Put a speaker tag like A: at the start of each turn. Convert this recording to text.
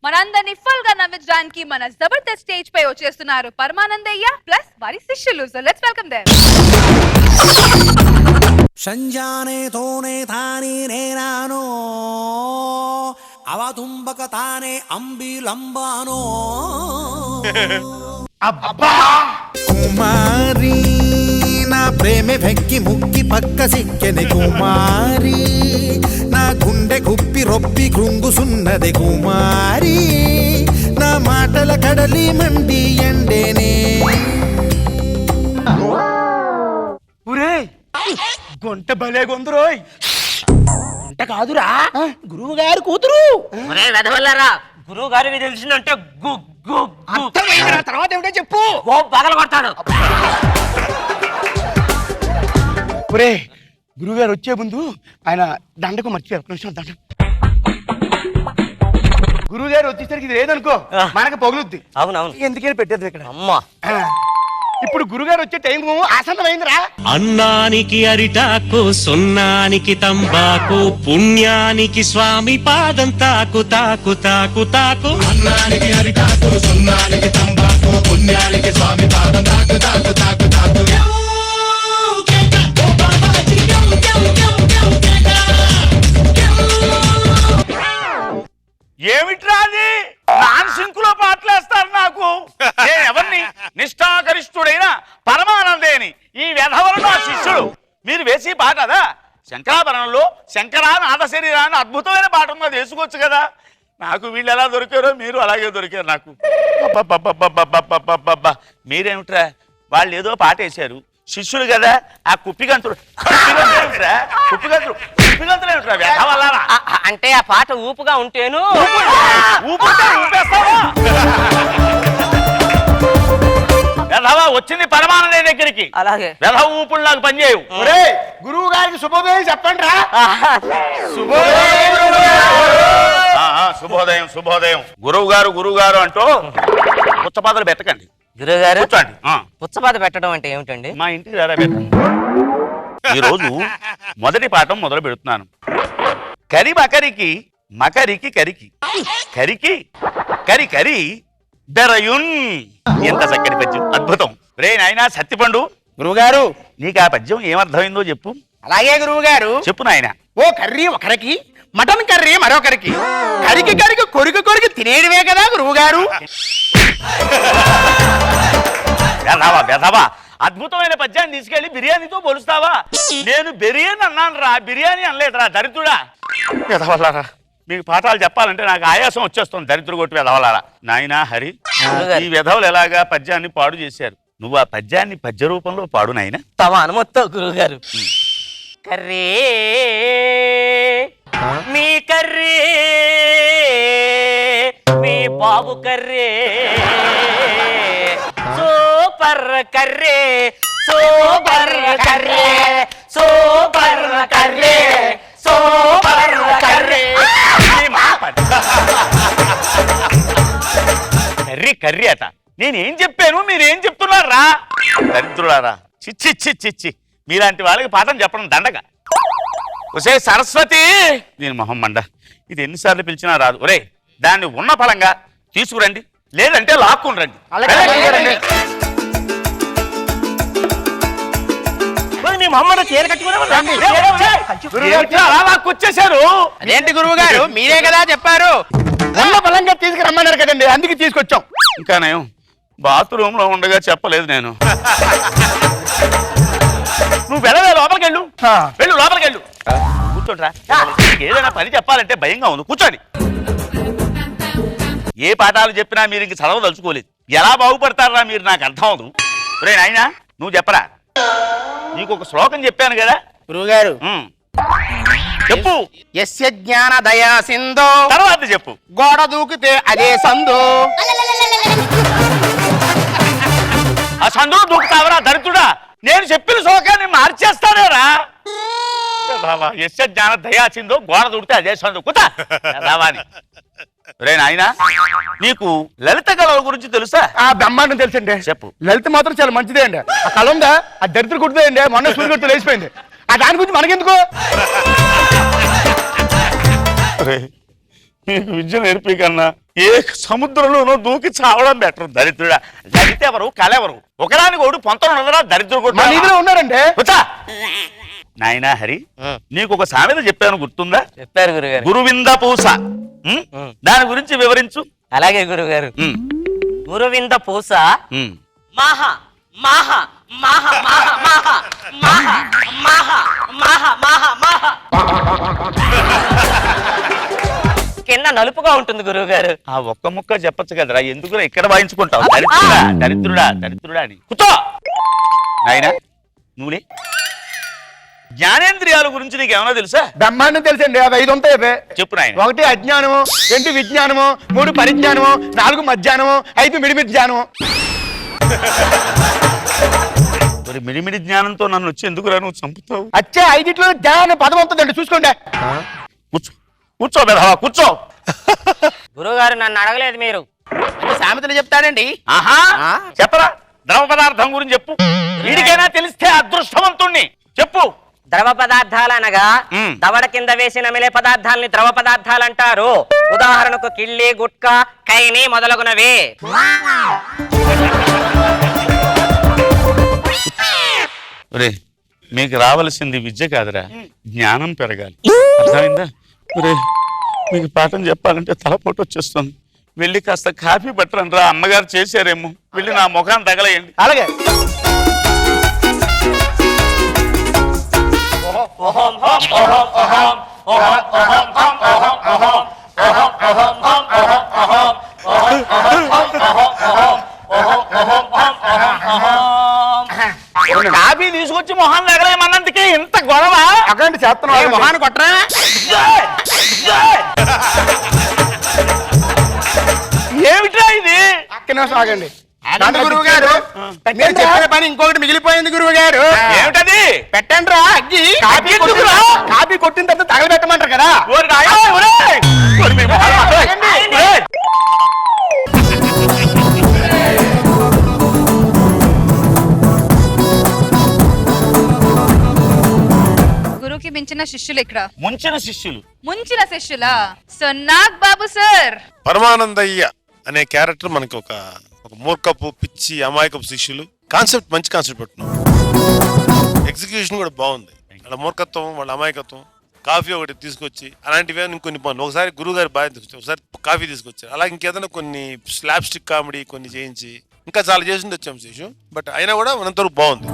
A: మనందరినీ ఫుల్ గా నవ్వించడానికి మన జబర్దస్త్ స్టేజ్ పై వచ్చేస్తున్నారు పరమానందయ్య ప్లస్ వారి శిష్యులు. So let's welcome them.
B: సంజానే తోనే తాని నేనానో అవతుంబక తానే అంబిలంబానో
C: అబ్బా
B: కుమారి నా ప్రేమ వెక్కి ముక్కి పక్క సిక్కెని కుమారి నా గుండె గుప్పి రొప్పి కృంగుసున్నది కుమారి నా మాటల కడలి మండి ఎండేనే.
C: గుంట భలే గొంతురోయ్. గుంట కాదురా గురువు గారు కూతురు.
D: గురువు గారికి తెలిసిందంటే
C: తర్వాత ఏమిటో చెప్పు.
D: పగల కొడతాడు.
C: ఒరే గురువు గారు వచ్చే ముందు ఆయన దండకు మర్చిపోయారు. ఒక నిమిషం దండ. గురువు గారు వచ్చేసరికి ఇది లేదనుకో మనకు పగులుద్ది.
D: అవునవును,
C: ఎందుకని పెట్టేది ఇక్కడ.
D: అమ్మా
C: ఇప్పుడు గురుగారు వచ్చే టైం ఆసన్నమైందిరా.
E: అన్నానికి అరిటాకు, సున్నానికి తంబాకు, పుణ్యానికి స్వామి పాదం తాకు తాకు తాకు తాకు. అన్నానికి అరిటాకు, సున్నానికి తంబాకు, పుణ్యానికి స్వామి పాదం తాకు తాకు తాకు తాకు.
F: ఏమిట్రా అది? నాన్ సింకులో పాటలేస్తారు నాకు. నేను ఎవరిని? నిష్ఠాగరిష్ఠుడైన పరమానందేని. ఈ వెధవలు నా శిష్యుడు. మీరు వేసి పాట అదా? శంకరాభరణంలో శంకరా నాద శరీరాన్ని అద్భుతమైన పాట ఉన్నది, వేసుకోవచ్చు కదా. నాకు వీళ్ళు ఎలా దొరికారో మీరు అలాగే దొరికారు నాకు. మీరేమిట్రా? వాళ్ళు ఏదో పాట వేశారు, శిష్యుడు కదా. ఆ కుప్పిగంతుడు
D: అంటే ఆ పాట ఊపుగా ఉంటేను
F: ఊపేస్తావా? వచ్చింది పరమానంద దగ్గరికి.
D: అలాగే
F: వెధవ ఊపులు నాకు పనిచేయవు.
C: గురువు గారికి శుభోదయం చెప్పండి రా.
F: శుభోదయం శుభోదయం. గురువు గారు అంటూ పుచ్చపాతలు పెట్టకండి.
D: గురువు గారు
F: కూర్చోండి.
D: పుచ్చపాత పెట్టడం అంటే ఏమిటండి?
F: మా ఇంటికి రారా పెట్టండి. ఈరోజు మొదటి పాఠం మొదలు పెడుతున్నాను. కరి మకరికి మకరికి కరికి కరికి కరి కరి బెరయున్. ఎంత చక్కటి పద్యం, అద్భుతం. రే నాయనా సత్తిపండు,
C: గురువుగారు
F: నీకు ఆ పద్యం ఏమర్థమైందో చెప్పు.
C: అలాగే గురువు గారు.
F: చెప్పు నాయన.
C: ఓ కర్రీ ఒకరికి, మటన్ కర్రీ మరొకరికి, కరికి కరికి కొరికి కొరికి తినేడివే కదా గురువు గారు.
F: వెధవా అద్భుతమైన పద్యాన్ని తీసుకెళ్లి బిర్యానీతో పోలుస్తావా? నేను బిర్యానీ అన్నాను రా, బిర్యానీ అనలేదురా దరిద్రుడా. వెధవలారా, మీకు పాఠాలు చెప్పాలంటే నాకు ఆయాసం వచ్చేస్తుంది. దరిద్రు కొట్టి వెధవలారా. నాయనా హరి, ఈ వెధవలు ఎలాగా పద్యాన్ని పాడు చేశారు. నువ్వు ఆ పద్యాన్ని పద్య రూపంలో పాడు నాయన.
D: తమ అనుమతితో గురువు గారు. కర్రీ మీ కర్రీ, మీ బాబు curry, super curry, super curry, super curry, super curry.
F: Curry curry అట. నేనేం చెప్పాను, మీరేం చెప్తున్నారా? దరిద్రులారా, చిచ్చి చిచ్చి. మీలాంటి వాళ్ళకి పాఠం చెప్పడం దండగా. ఒసే సరస్వతి, నేను మొహం మండ. ఇది ఎన్నిసార్లు పిలిచినా రాదు. ఒరే, దాన్ని ఉన్న ఫలంగా తీసుకురండి, లేదంటే లాక్కుని రండి. వచ్చేసారు.
C: అదేంటి గురువు గారు, మీరే కదా చెప్పారు ఉన్న బలంగా తీసుకురమ్మన్నారు కదండి, అందుకే తీసుకొచ్చాం.
F: ఇంకా నేను బాత్రూమ్ లో ఉండగా చెప్పలేదు నేను. నువ్వు వెళ్ళవే, లోపలికి వెళ్ళు. వెళ్ళు, లోపలికి వెళ్ళు. కూర్చోండిరా. ఏదైనా పని చెప్పాలంటే భయంగా ఉంది. కూర్చోండి. ఏ పాఠాలు చెప్పినా మీరు ఇంక చదవదలుచుకోలేదు. ఎలా బాగుపడతారా మీరు, నాకు అర్థం అవదు. రే నాయనా, నువ్వు చెప్పరా. నీకు ఒక శ్లోకం చెప్పాను కదా
C: గురువుగారు.
F: చెప్పు.
C: యస్య జ్ఞాన దయా సింధో,
F: తర్వాత చెప్పు.
C: గోడ దూకితే అదే సందో.
F: ఆ సందులో దూకుతావరా దరిద్రుడా? నేను చెప్పిన శ్లోకాన్ని మార్చేస్తానేరా. యస్య జ్ఞాన దయాచిందో, గోడ దూకితే అదే సందు. కుతా రావాని. రే నాయనా, నీకు లలిత కళల గురించి తెలుసా?
C: ఆ బ్రహ్మాండం తెలుసండి.
F: చెప్పు.
C: లలిత మాత్రం చాలా మంచిదే అండి. ఆ కళ ఉందా, ఆ దరిద్ర కుట్టుదే అండి. మొన్న సూర్యగుర్తు లేచిపోయింది. ఆ దాని గురించి మనకెందుకు?
F: నీకు విద్య నేర్పి కన్నా ఏ సముద్రంలోనో దూకి చావడం బెటర్ దరిద్రుడా. దళిత ఎవరు కలెవరు ఒకదానికి ఒకటి పొంతలు ఉండరా దరిద్రుడు
C: మా నిధిలో ఉన్నారంటే
F: నాయనా హరి నీకు ఒక సామెత చెప్పాను గుర్తుందా?
D: చెప్పారు గురుగారు.
F: గురువింద పూస. దాని గురించి వివరించు.
D: అలాగే గురుగారు. గురువింద పూస
F: ఉమ్.
D: మాహ మాహ మాహ మాహ మాహ మాహ మాహ మాహ మాహ మాహ కింద నలుపుగా ఉంటుంది గురువుగారు.
F: ఆ ఒక్క ముక్క చెప్పచ్చు కదరా, ఎందుకు ఇక్కడ వాయించుకుంటావు? దరిద్రుడా దరిద్రుడా దరిద్రుడా అని కూర్చో నాయనా. నువ్వులే. జ్ఞానేంద్రియాల గురించి నీకు ఏమైనా తెలుసా?
C: బ్రహ్మాండం తెలుసండి. అవి 5 ఉంటాయి.
F: చెప్పు నాయన.
C: 1 అజ్ఞానము, 2 విజ్ఞానము, 3 పరిజ్ఞానము, 4 మధ్యాహ్నము, 5 మిడిమిడి జ్ఞానము.
F: మరి మిడిమిడి జ్ఞానంతో నన్ను వచ్చి ఎందుకురా నువ్వు చంపుతావు?
C: వచ్చే 5 జ్ఞానం పదం ఉంటుందండి, చూసుకోండి.
F: కూర్చో కూర్చో బెదవా కూర్చో.
D: గురువుగారు నన్ను అడగలేదు మీరు.
C: సామెతలు చెప్తాడండి.
F: ఆహా చెప్పరా, ద్రవ పదార్థం గురించి చెప్పు. వీడికైనా తెలిస్తే అదృష్టవంతుణ్ణి. చెప్పు.
D: ద్రవ పదార్థాలు అనగా దవడ కింద వేసిన మిలే పదార్థాలని ద్రవ పదార్థాలు అంటారు. ఉదాహరణకు కిళ్ళి, గుట్కా, కైని మొదలగునవి.
F: ఒరే మీకు రావలసింది విద్య కాదురా, జ్ఞానం పెరగాలి. అర్థమైందా? ఒరే మీకు పాఠం చెప్పాలంటే తలపోటు వచ్చేస్తుంది. వెళ్ళి కాస్త కాఫీ పట్టరండి రా, అమ్మగారు చేశారేమో. వెళ్ళి నా ముఖాన్ని తగలేయండి.
C: అలాగే.
F: కాఫీ తీసుకొచ్చి మొహం తగలేమన్నందుకే ఇంత గొడవ.
C: అక్కడ చేస్తున్నాను.
F: మొహాన్ని కొట్టరా. ఏమిట్రా ఇది?
C: అక్కడే సాగండి. గురువు గారు మీరు చెప్పిన పని ఇంకొకటి మిగిలిపోయింది. గురువు గారు
F: ఏమిటది?
C: పెట్టండి రా అగ్గి.
F: కాఫీ ఎందుకురా?
C: కాఫీ కొట్టిన తర్వాత తగలబెట్టమంటారు కదా.
F: ఓరి నాయనా, ఒరేయ్! ఓరి మీ మొహాలు పట్టండి. ఒరేయ్!
A: గురువుకి మించిన శిష్యులు ఇక్కడ.
F: ముంచిన శిష్యులు.
A: ముంచిన శిష్యులా? సో నాగ్ బాబు సార్.
G: పరమానందయ్య అనే క్యారెక్టర్ మనకి ఒక మూర్ఖపు పిచ్చి అమాయకపు శిష్యులు. కాన్సెప్ట్ మంచి కాన్సెప్ట్ పెట్టున్నాం. ఎగ్జిక్యూషన్ కూడా బాగుంది. వాళ్ళ మూర్ఖత్వం, వాళ్ళ అమాయకత్వం. కాఫీ ఒకటి తీసుకొచ్చి అలాంటివే ఇంకొన్ని పనులు. ఒకసారి గురువు గారి బాధ్యత తీసుకొచ్చి ఒకసారి కాఫీ తీసుకొచ్చారు. అలాగే ఇంకేదైనా కొన్ని స్లాబ్ స్టిక్ కామెడీ కొన్ని చేయించి ఇంకా చాలా చేసి వచ్చాం శేషు. బట్ అయినా కూడా మనంతవరకు బాగుంది.